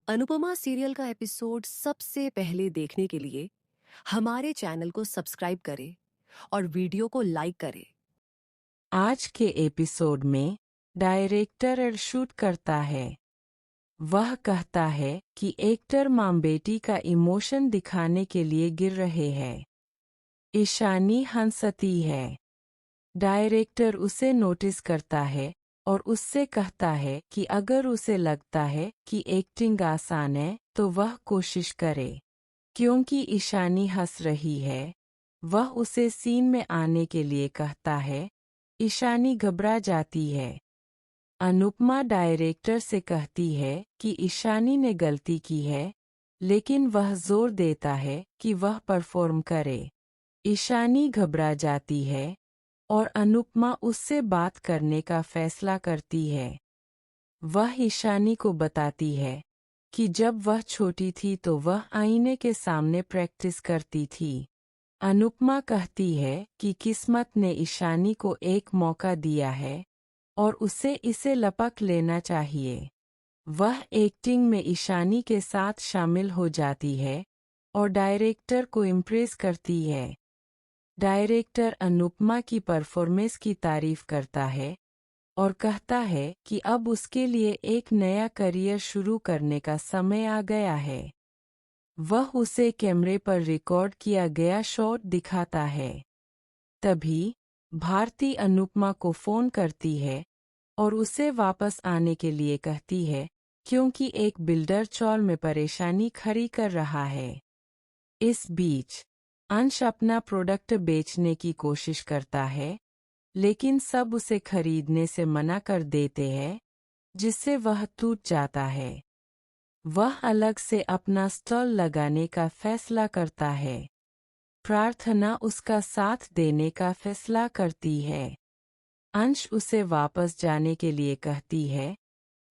Anupama serial का episode सबसे पहले देखने के लिए हमारे चैनल को सब्सक्राइब करें और वीडियो को लाइक करें। आज के एपिसोड में डायरेक्टर शूट करता है। वह कहता है कि एक्टर मां बेटी का इमोशन दिखाने के लिए गिर रहे हैं। ईशानी हंसती है। डायरेक्टर उसे नोटिस करता है और उससे कहता है कि अगर उसे लगता है कि एक्टिंग आसान है तो वह कोशिश करे। क्योंकि ईशानी हंस रही है, वह उसे सीन में आने के लिए कहता है। ईशानी घबरा जाती है। अनुपमा डायरेक्टर से कहती है कि ईशानी ने गलती की है, लेकिन वह जोर देता है कि वह परफॉर्म करे। ईशानी घबरा जाती है और अनुपमा उससे बात करने का फैसला करती है। वह ईशानी को बताती है कि जब वह छोटी थी तो वह आईने के सामने प्रैक्टिस करती थी। अनुपमा कहती है कि किस्मत ने ईशानी को एक मौका दिया है और उसे इसे लपक लेना चाहिए। वह एक्टिंग में ईशानी के साथ शामिल हो जाती है और डायरेक्टर को इम्प्रेस करती है। डायरेक्टर अनुपमा की परफॉर्मेंस की तारीफ करता है और कहता है कि अब उसके लिए एक नया करियर शुरू करने का समय आ गया है। वह उसे कैमरे पर रिकॉर्ड किया गया शॉट दिखाता है। तभी भारती अनुपमा को फ़ोन करती है और उसे वापस आने के लिए कहती है, क्योंकि एक बिल्डर चौल में परेशानी खड़ी कर रहा है। इस बीच अंश अपना प्रोडक्ट बेचने की कोशिश करता है, लेकिन सब उसे खरीदने से मना कर देते हैं, जिससे वह टूट जाता है। वह अलग से अपना स्टॉल लगाने का फैसला करता है। प्रार्थना उसका साथ देने का फैसला करती है। अंश उसे वापस जाने के लिए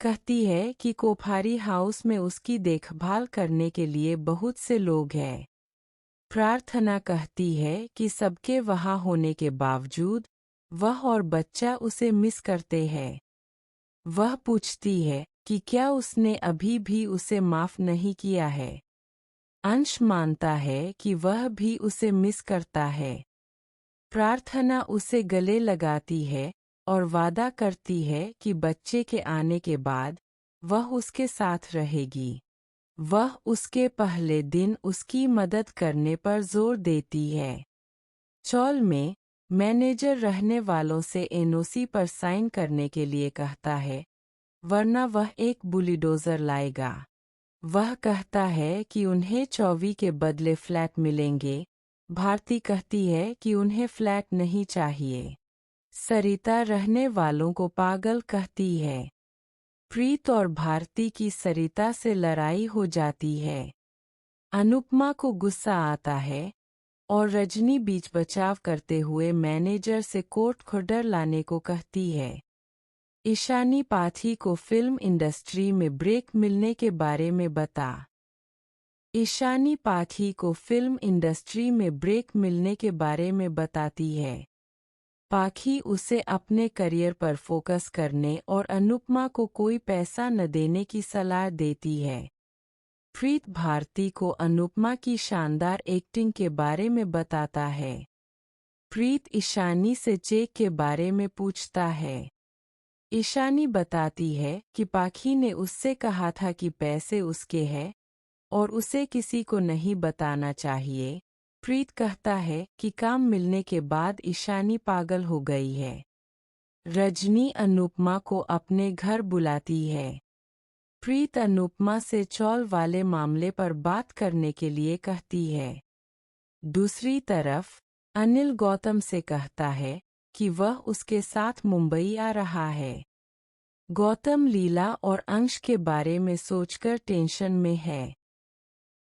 कहती है कि कोठारी हाउस में उसकी देखभाल करने के लिए बहुत से लोग हैं। प्रार्थना कहती है कि सबके वहाँ होने के बावजूद वह और बच्चा उसे मिस करते हैं। वह पूछती है कि क्या उसने अभी भी उसे माफ़ नहीं किया है। अंश मानता है कि वह भी उसे मिस करता है। प्रार्थना उसे गले लगाती है और वादा करती है कि बच्चे के आने के बाद वह उसके साथ रहेगी। वह उसके पहले दिन उसकी मदद करने पर जोर देती है। चौल में मैनेजर रहने वालों से एनओसी पर साइन करने के लिए कहता है, वरना वह एक बुलडोजर लाएगा। वह कहता है कि उन्हें 24 के बदले फ्लैट मिलेंगे। भारती कहती है कि उन्हें फ्लैट नहीं चाहिए। सरिता रहने वालों को पागल कहती है। प्रीत और भारती की सरिता से लड़ाई हो जाती है। अनुपमा को गुस्सा आता है और रजनी बीच बचाव करते हुए मैनेजर से कोर्ट ऑर्डर लाने को कहती है। ईशानी पाठी को फिल्म इंडस्ट्री में ब्रेक मिलने के बारे में बता। ईशानी पाठी को फिल्म इंडस्ट्री में ब्रेक मिलने के बारे में बताती है। पाठी उसे अपने करियर पर फोकस करने और अनुपमा को कोई पैसा न देने की सलाह देती है। प्रीत भारती को अनुपमा की शानदार एक्टिंग के बारे में बताता है। प्रीत ईशानी से चेक के बारे में पूछता है। ईशानी बताती है कि पाखी ने उससे कहा था कि पैसे उसके हैं और उसे किसी को नहीं बताना चाहिए। प्रीत कहता है कि काम मिलने के बाद ईशानी पागल हो गई है। रजनी अनुपमा को अपने घर बुलाती है। प्रीत अनुपमा से चौल वाले मामले पर बात करने के लिए कहती है। दूसरी तरफ अनिल गौतम से कहता है कि वह उसके साथ मुंबई आ रहा है। गौतम लीला और अंश के बारे में सोचकर टेंशन में है।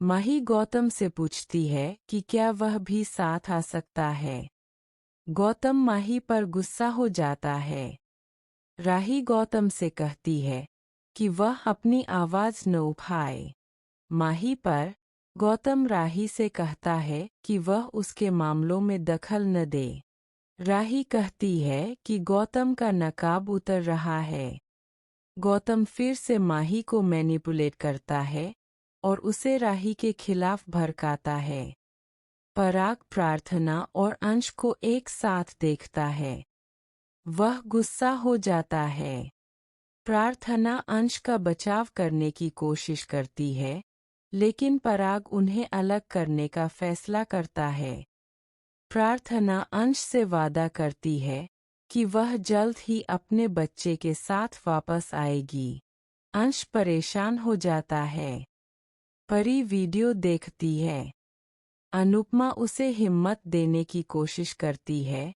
माही गौतम से पूछती है कि क्या वह भी साथ आ सकता है। गौतम माही पर गुस्सा हो जाता है। राही गौतम से कहती है कि वह अपनी आवाज़ न उठाए। माही पर गौतम राही से कहता है कि वह उसके मामलों में दखल न दे। राही कहती है कि गौतम का नकाब उतर रहा है। गौतम फिर से माही को मैनिपुलेट करता है और उसे राही के खिलाफ भड़काता है। पराग प्रार्थना और अंश को एक साथ देखता है। वह गुस्सा हो जाता है। प्रार्थना अंश का बचाव करने की कोशिश करती है, लेकिन पराग उन्हें अलग करने का फैसला करता है। प्रार्थना अंश से वादा करती है कि वह जल्द ही अपने बच्चे के साथ वापस आएगी। अंश परेशान हो जाता है। परी वीडियो देखती है। अनुपमा उसे हिम्मत देने की कोशिश करती है,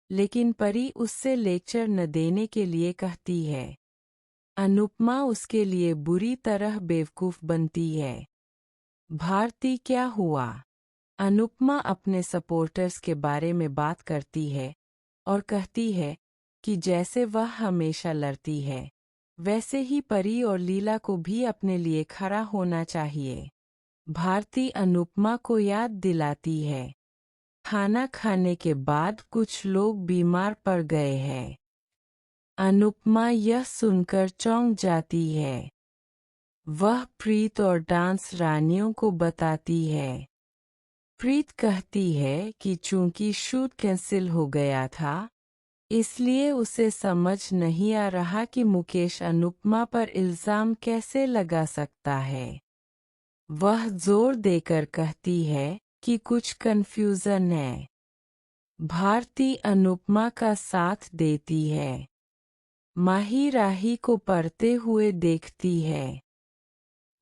लेकिन परी उससे लेक्चर न देने के लिए कहती है। अनुपमा उसके लिए बुरी तरह बेवकूफ़ बनती है। भारती, क्या हुआ? अनुपमा अपने सपोर्टर्स के बारे में बात करती है और कहती है कि जैसे वह हमेशा लड़ती है, वैसे ही परी और लीला को भी अपने लिए खड़ा होना चाहिए। भारती अनुपमा को याद दिलाती है, खाना खाने के बाद कुछ लोग बीमार पड़ गए हैं। अनुपमा यह सुनकर चौंक जाती है। वह प्रीत और डांस रानियों को बताती है। प्रीत कहती है कि चूंकि शूट कैंसिल हो गया था, इसलिए उसे समझ नहीं आ रहा कि मुकेश अनुपमा पर इल्ज़ाम कैसे लगा सकता है। वह जोर देकर कहती है कि कुछ कन्फ्यूज़न है। भारती अनुपमा का साथ देती है। माही राही को पढ़ते हुए देखती है।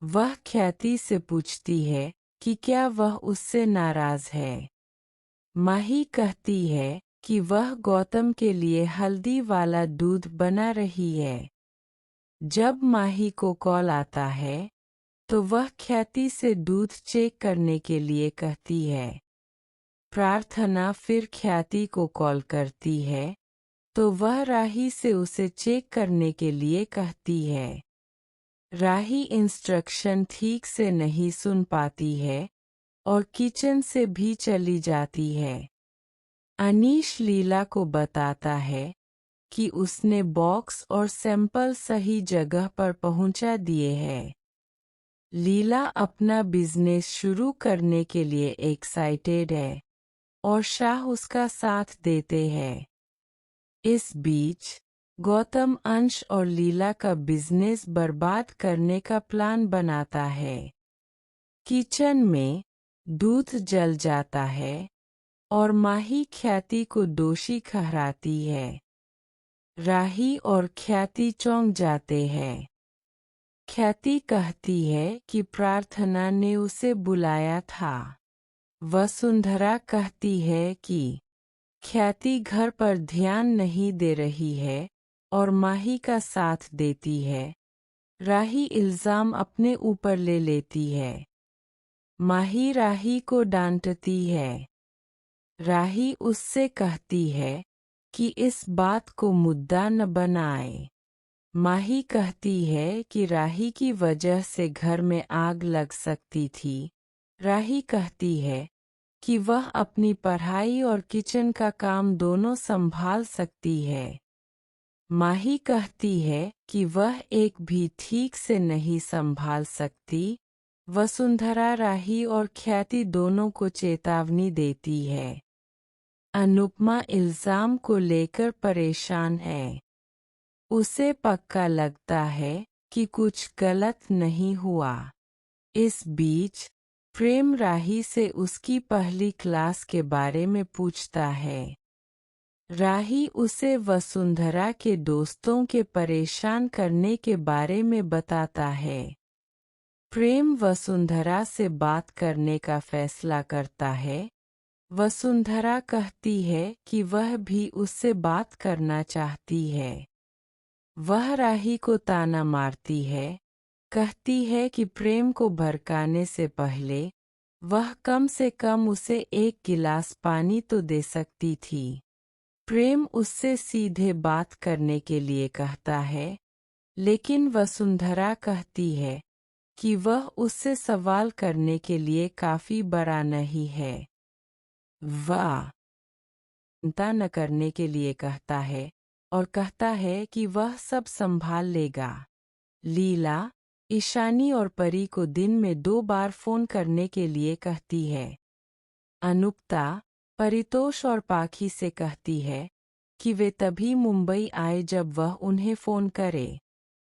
वह ख्याति से पूछती है कि क्या वह उससे नाराज़ है। माही कहती है कि वह गौतम के लिए हल्दी वाला दूध बना रही है। जब माही को कॉल आता है तो वह ख्याति से दूध चेक करने के लिए कहती है। प्रार्थना फिर ख्याति को कॉल करती है तो वह राही से उसे चेक करने के लिए कहती है। राही इंस्ट्रक्शन ठीक से नहीं सुन पाती है और किचन से भी चली जाती है। अनीश लीला को बताता है कि उसने बॉक्स और सैंपल सही जगह पर पहुंचा दिए हैं। लीला अपना बिजनेस शुरू करने के लिए एक्साइटेड है और शाह उसका साथ देते हैं। इस बीच गौतम अंश और लीला का बिजनेस बर्बाद करने का प्लान बनाता है। किचन में दूध जल जाता है और माही ख्याति को दोषी ठहराती है। राही और ख्याति चौंक जाते हैं। ख्याति कहती है कि प्रार्थना ने उसे बुलाया था। वसुंधरा कहती है कि ख्याति घर पर ध्यान नहीं दे रही है और माही का साथ देती है। राही इल्ज़ाम अपने ऊपर ले लेती है। माही राही को डांटती है। राही उससे कहती है कि इस बात को मुद्दा न बनाए। माही कहती है कि राही की वजह से घर में आग लग सकती थी। राही कहती है कि वह अपनी पढ़ाई और किचन का काम दोनों संभाल सकती है। माही कहती है कि वह एक भी ठीक से नहीं संभाल सकती। वसुंधरा राही और ख्याति दोनों को चेतावनी देती है। अनुपमा इल्ज़ाम को लेकर परेशान है। उसे पक्का लगता है कि कुछ गलत नहीं हुआ। इस बीच प्रेम राही से उसकी पहली क्लास के बारे में पूछता है। राही उसे वसुंधरा के दोस्तों के परेशान करने के बारे में बताता है। प्रेम वसुंधरा से बात करने का फैसला करता है। वसुंधरा कहती है कि वह भी उससे बात करना चाहती है। वह राही को ताना मारती है, कहती है कि प्रेम को भड़काने से पहले वह कम से कम उसे एक गिलास पानी तो दे सकती थी। प्रेम उससे सीधे बात करने के लिए कहता है, लेकिन वसुंधरा कहती है कि वह उससे सवाल करने के लिए काफ़ी बड़ा नहीं है। वह चिंता न करने के लिए कहता है और कहता है कि वह सब संभाल लेगा। लीला ईशानी और परी को दिन में 2 बार फोन करने के लिए कहती है। अनुक्ता परितोष और पाखी से कहती है कि वे तभी मुंबई आए जब वह उन्हें फोन करे।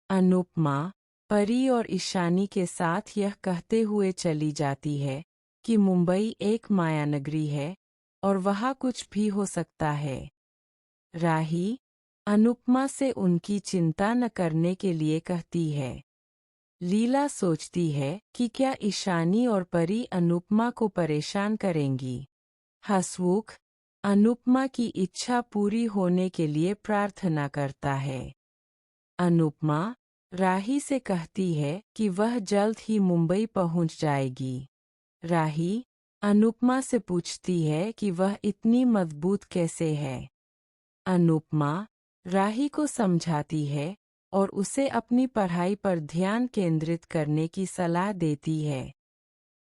अनुपमा परी और ईशानी के साथ यह कहते हुए चली जाती है कि मुंबई एक मायानगरी है और वहाँ कुछ भी हो सकता है। राही अनुपमा से उनकी चिंता न करने के लिए कहती है। लीला सोचती है कि क्या ईशानी और परी अनुपमा को परेशान करेंगी। हसमुख अनुपमा की इच्छा पूरी होने के लिए प्रार्थना करता है। अनुपमा राही से कहती है कि वह जल्द ही मुंबई पहुंच जाएगी। राही अनुपमा से पूछती है कि वह इतनी मजबूत कैसे है। अनुपमा राही को समझाती है और उसे अपनी पढ़ाई पर ध्यान केंद्रित करने की सलाह देती है।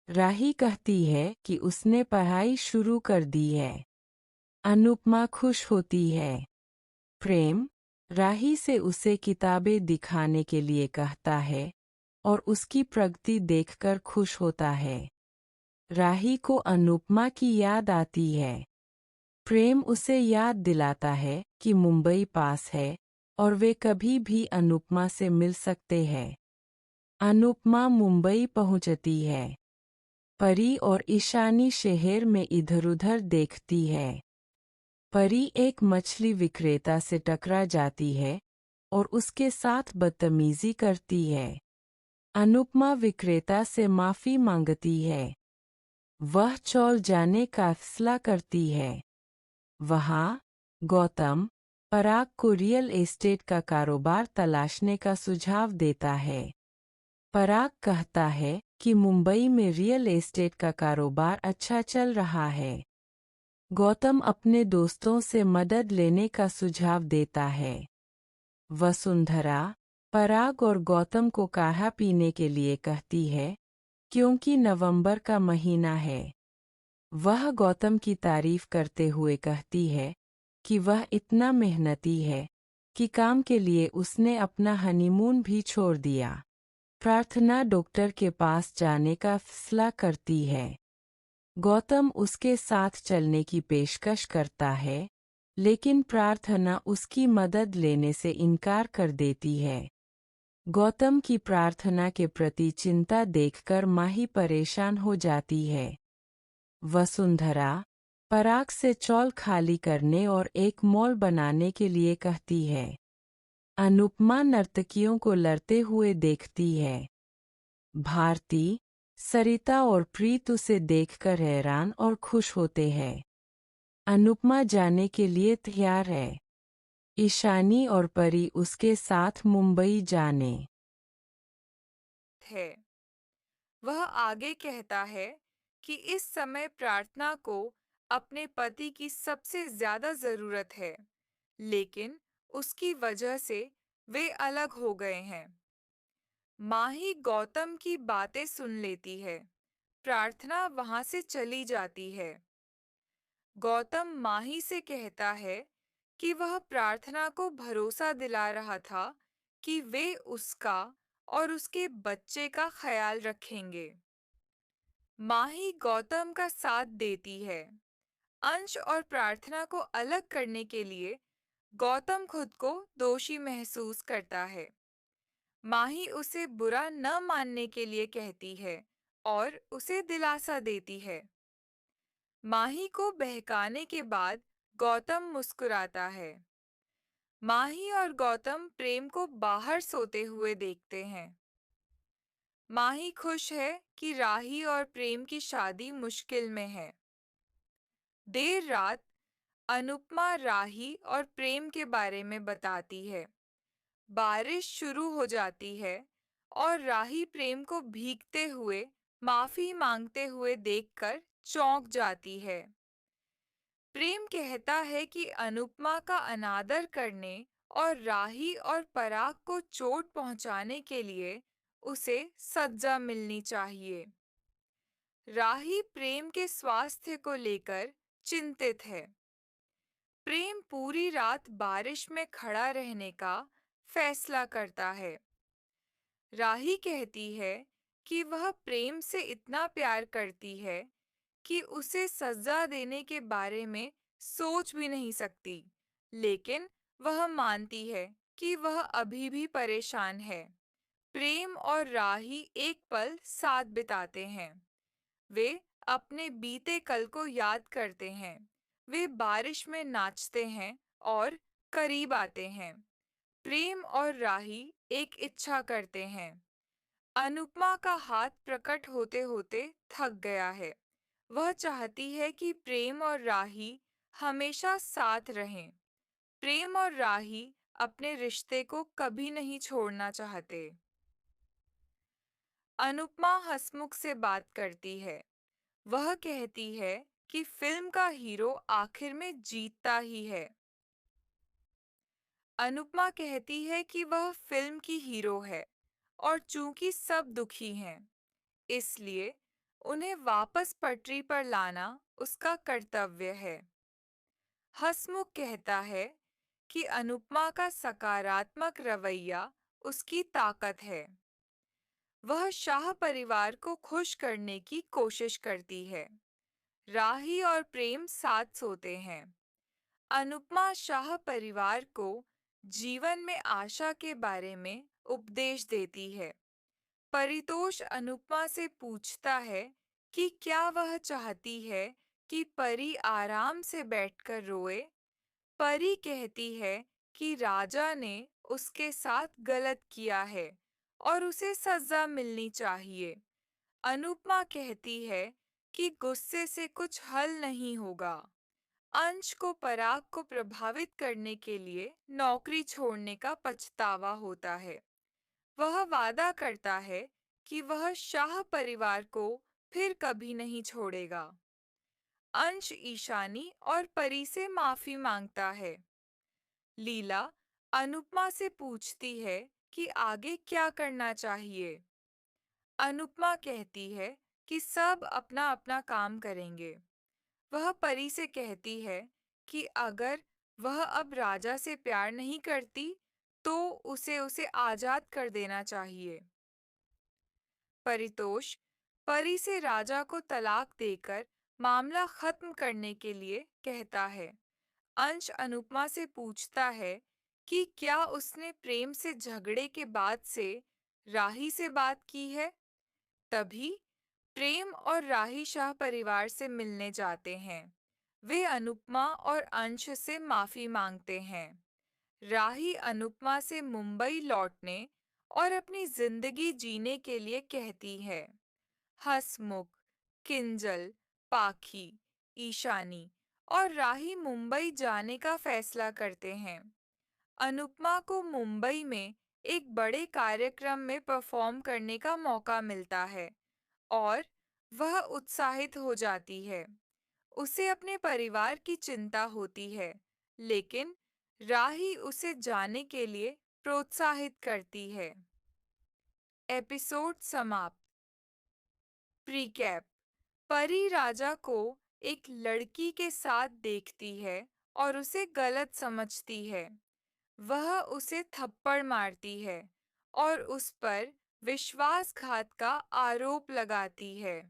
राही कहती है कि उसने पढ़ाई शुरू कर दी है। अनुपमा खुश होती है। प्रेम राही से उसे किताबें दिखाने के लिए कहता है और उसकी प्रगति देखकर खुश होता है। राही को अनुपमा की याद आती है। प्रेम उसे याद दिलाता है कि मुंबई पास है और वे कभी भी अनुपमा से मिल सकते हैं। अनुपमा मुंबई पहुंचती है। परी और ईशानी शहर में इधर-उधर देखती है। परी एक मछली विक्रेता से टकरा जाती है और उसके साथ बदतमीजी करती है। अनुपमा विक्रेता से माफी मांगती है। वह चौल जाने का फैसला करती है। वहाँ गौतम पराग को रियल एस्टेट का कारोबार तलाशने का सुझाव देता है। पराग कहता है कि मुंबई में रियल एस्टेट का कारोबार अच्छा चल रहा है। गौतम अपने दोस्तों से मदद लेने का सुझाव देता है। वसुंधरा पराग और गौतम को काढ़ा पीने के लिए कहती है क्योंकि नवंबर का महीना है। वह गौतम की तारीफ करते हुए कहती है कि वह इतना मेहनती है कि काम के लिए उसने अपना हनीमून भी छोड़ दिया। प्रार्थना डॉक्टर के पास जाने का फैसला करती है। गौतम उसके साथ चलने की पेशकश करता है, लेकिन प्रार्थना उसकी मदद लेने से इनकार कर देती है। गौतम की प्रार्थना के प्रति चिंता देखकर माही परेशान हो जाती है। वसुंधरा पराग से चौल खाली करने और एक मॉल बनाने के लिए कहती है। अनुपमा नर्तकियों को लड़ते हुए देखती है। भारती सरिता और प्रीत उसे देखकर हैरान और खुश होते हैं। अनुपमा जाने के लिए तैयार है। ईशानी और परी उसके साथ मुंबई जाने है। वह आगे कहता है कि इस समय प्रार्थना को अपने पति की सबसे ज्यादा जरूरत है, लेकिन उसकी वजह से वे अलग हो गए हैं। माही गौतम की बातें सुन लेती है। प्रार्थना वहां से चली जाती है। गौतम माही से कहता है कि वह प्रार्थना को भरोसा दिला रहा था कि वे उसका और उसके बच्चे का ख्याल रखेंगे। माही गौतम का साथ देती है। अंश और प्रार्थना को अलग करने के लिए गौतम खुद को दोषी महसूस करता है। माही उसे बुरा न मानने के लिए कहती है और उसे दिलासा देती है। माही को बहकाने के बाद गौतम मुस्कुराता है। माही और गौतम प्रेम को बाहर सोते हुए देखते हैं। माही खुश है कि राही और प्रेम की शादी मुश्किल में है। देर रात अनुपमा राही और प्रेम के बारे में बताती है। बारिश शुरू हो जाती है और राही प्रेम को भीगते हुए माफी मांगते हुए देखकर चौंक जाती है। प्रेम कहता है कि अनुपमा का अनादर करने और राही और पराग को चोट पहुंचाने के लिए उसे सजा मिलनी चाहिए। राही प्रेम के स्वास्थ्य को लेकर चिंतित है। प्रेम पूरी रात बारिश में खड़ा रहने का फैसला करता है। राही कहती है कि वह प्रेम से इतना प्यार करती है कि उसे सजा देने के बारे में सोच भी नहीं सकती, लेकिन वह मानती है कि वह अभी भी परेशान है। प्रेम और राही एक पल साथ बिताते हैं। वे अपने बीते कल को याद करते हैं। वे बारिश में नाचते हैं और करीब आते हैं। प्रेम और राही एक इच्छा करते हैं। अनुपमा का हाथ प्रकट होते होते थक गया है। वह चाहती है कि प्रेम और राही हमेशा साथ रहें। प्रेम और राही अपने रिश्ते को कभी नहीं छोड़ना चाहते। अनुपमा हंसमुख से बात करती है। वह कहती है कि फिल्म का हीरो आखिर में जीतता ही है। अनुपमा कहती है कि वह फिल्म की हीरो है और चूंकि सब दुखी हैं, इसलिए उन्हें वापस पटरी पर लाना उसका कर्तव्य है। हंसमुख कहता है कि अनुपमा का सकारात्मक रवैया उसकी ताकत है। वह शाह परिवार को खुश करने की कोशिश करती है। राही और प्रेम साथ सोते हैं। अनुपमा शाह परिवार को जीवन में आशा के बारे में उपदेश देती है। परितोष अनुपमा से पूछता है कि क्या वह चाहती है कि परी आराम से बैठकर रोए। परी कहती है कि राजा ने उसके साथ गलत किया है और उसे सजा मिलनी चाहिए। अनुपमा कहती है कि गुस्से से कुछ हल नहीं होगा। अंश को पराग को प्रभावित करने के लिए नौकरी छोड़ने का पछतावा होता है। वह वादा करता है कि वह शाह परिवार को फिर कभी नहीं छोड़ेगा। अंश ईशानी और परी से माफी मांगता है। लीला अनुपमा से पूछती है कि आगे क्या करना चाहिए। अनुपमा कहती है कि सब अपना अपना काम करेंगे। वह परी से कहती है कि अगर वह अब राजा से प्यार नहीं करती, तो उसे आजाद कर देना चाहिए। परितोष परी से राजा को तलाक देकर मामला खत्म करने के लिए कहता है। अंश अनुपमा से पूछता है कि क्या उसने प्रेम से झगड़े के बाद से राही से बात की है। तभी प्रेम और राही शाह परिवार से मिलने जाते हैं। वे अनुपमा और अंश से माफी मांगते हैं। राही अनुपमा से मुंबई लौटने और अपनी जिंदगी जीने के लिए कहती है। हंसमुख, किंजल, पाखी, ईशानी और राही मुंबई जाने का फैसला करते हैं। अनुपमा को मुंबई में एक बड़े कार्यक्रम में परफॉर्म करने का मौका मिलता है और वह उत्साहित हो जाती है। उसे अपने परिवार की चिंता होती है, लेकिन राही उसे जाने के लिए प्रोत्साहित करती है। एपिसोड समाप्त। प्रीकैप। परी राजा को एक लड़की के साथ देखती है और उसे गलत समझती है। वह उसे थप्पड़ मारती है और उस पर विश्वासघात का आरोप लगाती है।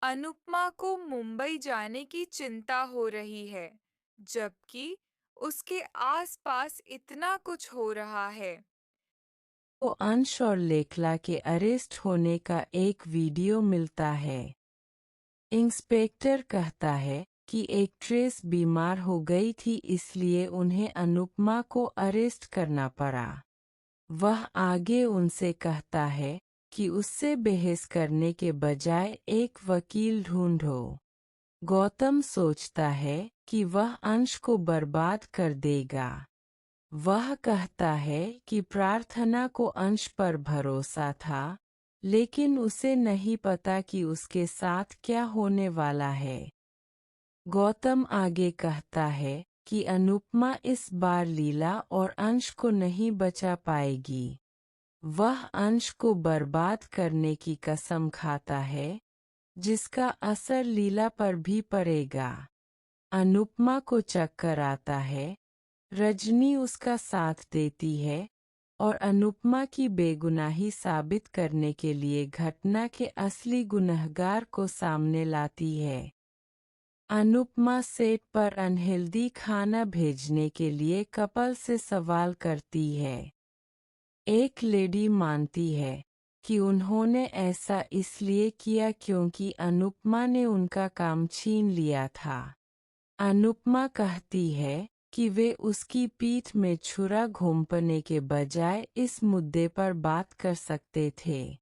अनुपमा को मुंबई जाने की चिंता हो रही है, जबकि उसके आसपास इतना कुछ हो रहा है। तो अंश और लेखला के अरेस्ट होने का एक वीडियो मिलता है। इंस्पेक्टर कहता है कि एक्ट्रेस बीमार हो गई थी, इसलिए उन्हें अनुपमा को अरेस्ट करना पड़ा। वह आगे उनसे कहता है कि उससे बहस करने के बजाय एक वकील ढूंढो। गौतम सोचता है कि वह अंश को बर्बाद कर देगा। वह कहता है कि प्रार्थना को अंश पर भरोसा था, लेकिन उसे नहीं पता कि उसके साथ क्या होने वाला है। गौतम आगे कहता है कि अनुपमा इस बार लीला और अंश को नहीं बचा पाएगी। वह अंश को बर्बाद करने की कसम खाता है, जिसका असर लीला पर भी पड़ेगा। अनुपमा को चक्कर आता है। रजनी उसका साथ देती है और अनुपमा की बेगुनाही साबित करने के लिए घटना के असली गुनहगार को सामने लाती है। अनुपमा सेट पर अनहेल्दी खाना भेजने के लिए कपल से सवाल करती है। एक लेडी मानती है कि उन्होंने ऐसा इसलिए किया क्योंकि अनुपमा ने उनका काम छीन लिया था। अनुपमा कहती है कि वे उसकी पीठ में छुरा घोंपने के बजाय इस मुद्दे पर बात कर सकते थे।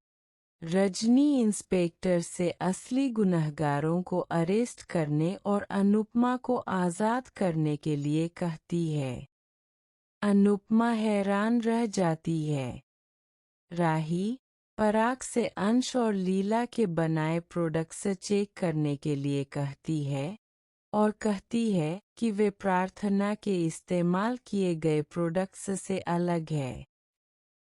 रजनी इंस्पेक्टर से असली गुनहगारों को अरेस्ट करने और अनुपमा को आज़ाद करने के लिए कहती है। अनुपमा हैरान रह जाती है। राही पराग से अंश और लीला के बनाए प्रोडक्ट्स चेक करने के लिए कहती है और कहती है कि वे प्रार्थना के इस्तेमाल किए गए प्रोडक्ट्स से अलग है।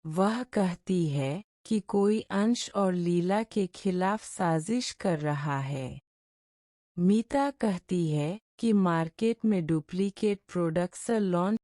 वह कहती है कि कोई अंश और लीला के खिलाफ साजिश कर रहा है। मीता कहती है कि मार्केट में डुप्लीकेट प्रोडक्ट्स लॉन्च